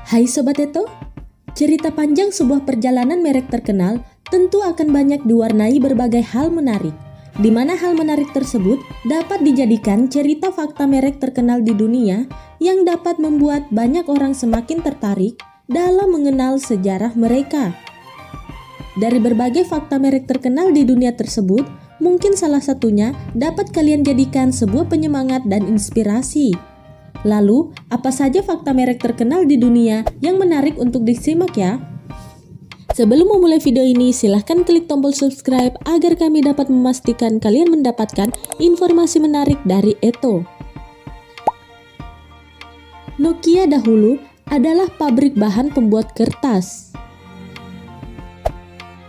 Hai Sobat Eto, cerita panjang sebuah perjalanan merek terkenal tentu akan banyak diwarnai berbagai hal menarik, di mana hal menarik tersebut dapat dijadikan cerita fakta merek terkenal di dunia yang dapat membuat banyak orang semakin tertarik dalam mengenal sejarah mereka. Dari berbagai fakta merek terkenal di dunia tersebut, mungkin salah satunya dapat kalian jadikan sebuah penyemangat dan inspirasi. Lalu, apa saja fakta merek terkenal di dunia yang menarik untuk disimak ya? Sebelum memulai video ini, silahkan klik tombol subscribe agar kami dapat memastikan kalian mendapatkan informasi menarik dari Eto. Nokia dahulu adalah pabrik bahan pembuat kertas.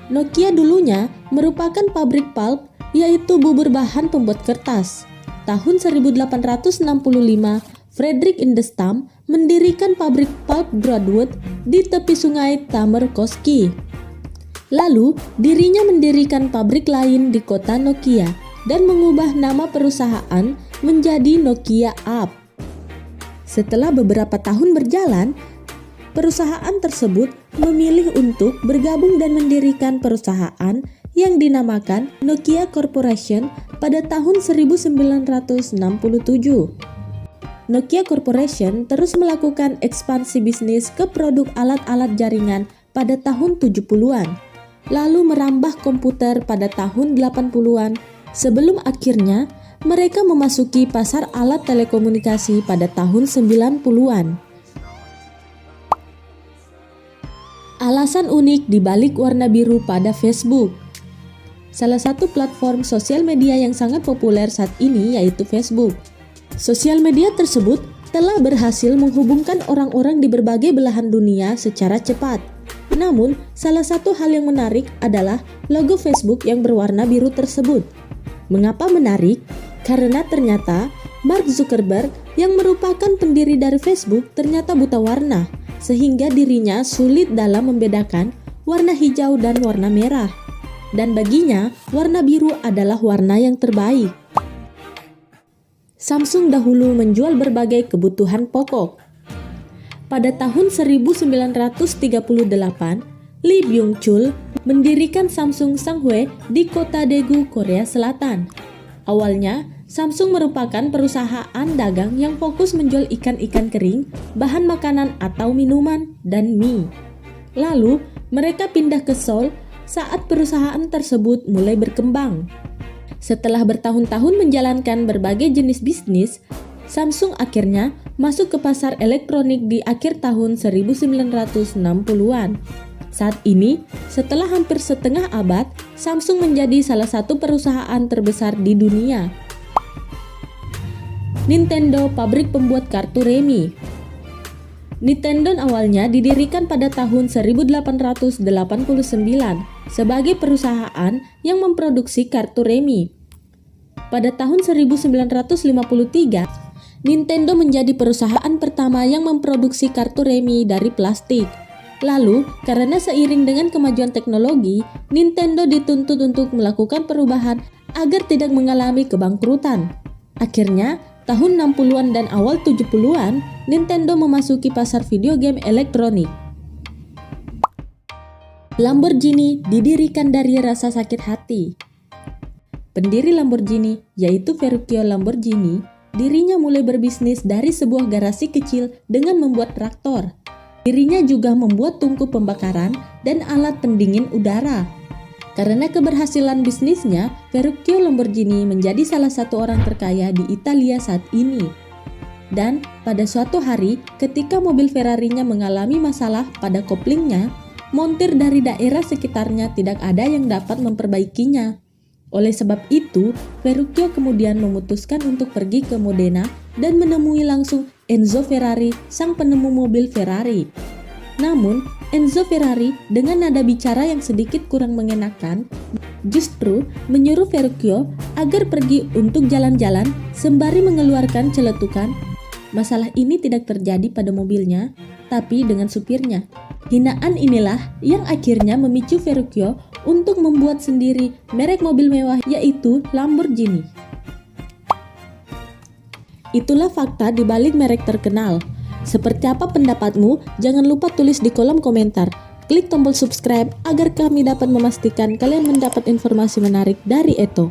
Nokia dulunya merupakan pabrik pulp, yaitu bubur bahan pembuat kertas. Tahun 1865, Frederick Indestam mendirikan pabrik pulp Broadwood di tepi sungai Tamerkoski. Lalu, dirinya mendirikan pabrik lain di kota Nokia dan mengubah nama perusahaan menjadi Nokia Up. Setelah beberapa tahun berjalan, perusahaan tersebut memilih untuk bergabung dan mendirikan perusahaan yang dinamakan Nokia Corporation pada tahun 1967. Nokia Corporation terus melakukan ekspansi bisnis ke produk alat-alat jaringan pada tahun 70-an, lalu merambah komputer pada tahun 80-an, sebelum akhirnya mereka memasuki pasar alat telekomunikasi pada tahun 90-an. Alasan unik di balik warna biru pada Facebook. Salah satu platform sosial media yang sangat populer saat ini yaitu Facebook. Sosial media tersebut telah berhasil menghubungkan orang-orang di berbagai belahan dunia secara cepat. Namun, salah satu hal yang menarik adalah logo Facebook yang berwarna biru tersebut. Mengapa menarik? Karena ternyata Mark Zuckerberg yang merupakan pendiri dari Facebook ternyata buta warna, sehingga dirinya sulit dalam membedakan warna hijau dan warna merah. Dan baginya, warna biru adalah warna yang terbaik. Samsung dahulu menjual berbagai kebutuhan pokok. Pada tahun 1938, Lee Byung-chul mendirikan Samsung Sangwe di kota Daegu, Korea Selatan. Awalnya, Samsung merupakan perusahaan dagang yang fokus menjual ikan-ikan kering, bahan makanan atau minuman, dan mie. Lalu, mereka pindah ke Seoul saat perusahaan tersebut mulai berkembang. Setelah bertahun-tahun menjalankan berbagai jenis bisnis, Samsung akhirnya masuk ke pasar elektronik di akhir tahun 1960-an. Saat ini, setelah hampir setengah abad, Samsung menjadi salah satu perusahaan terbesar di dunia. Nintendo, pabrik pembuat kartu remi. Nintendo awalnya didirikan pada tahun 1889 sebagai perusahaan yang memproduksi kartu remi. Pada tahun 1953, Nintendo menjadi perusahaan pertama yang memproduksi kartu remi dari plastik. Lalu, karena seiring dengan kemajuan teknologi, Nintendo dituntut untuk melakukan perubahan agar tidak mengalami kebangkrutan. Akhirnya, tahun 60-an dan awal 70-an, Nintendo memasuki pasar video game elektronik. Lamborghini didirikan dari rasa sakit hati. Pendiri Lamborghini, yaitu Ferruccio Lamborghini, dirinya mulai berbisnis dari sebuah garasi kecil dengan membuat traktor. Dirinya juga membuat tungku pembakaran dan alat pendingin udara. Karena keberhasilan bisnisnya, Ferruccio Lamborghini menjadi salah satu orang terkaya di Italia saat ini. Dan pada suatu hari, ketika mobil Ferrari-nya mengalami masalah pada koplingnya, montir dari daerah sekitarnya tidak ada yang dapat memperbaikinya. Oleh sebab itu, Ferruccio kemudian memutuskan untuk pergi ke Modena dan menemui langsung Enzo Ferrari, sang penemu mobil Ferrari. Namun, Enzo Ferrari dengan nada bicara yang sedikit kurang mengenakan, justru menyuruh Ferruccio agar pergi untuk jalan-jalan sembari mengeluarkan celetukan. Masalah ini tidak terjadi pada mobilnya, tapi dengan supirnya. Hinaan inilah yang akhirnya memicu Ferruccio untuk membuat sendiri merek mobil mewah yaitu Lamborghini. Itulah fakta di balik merek terkenal. Seperti apa pendapatmu? Jangan lupa tulis di kolom komentar. Klik tombol subscribe agar kami dapat memastikan kalian mendapat informasi menarik dari Eto.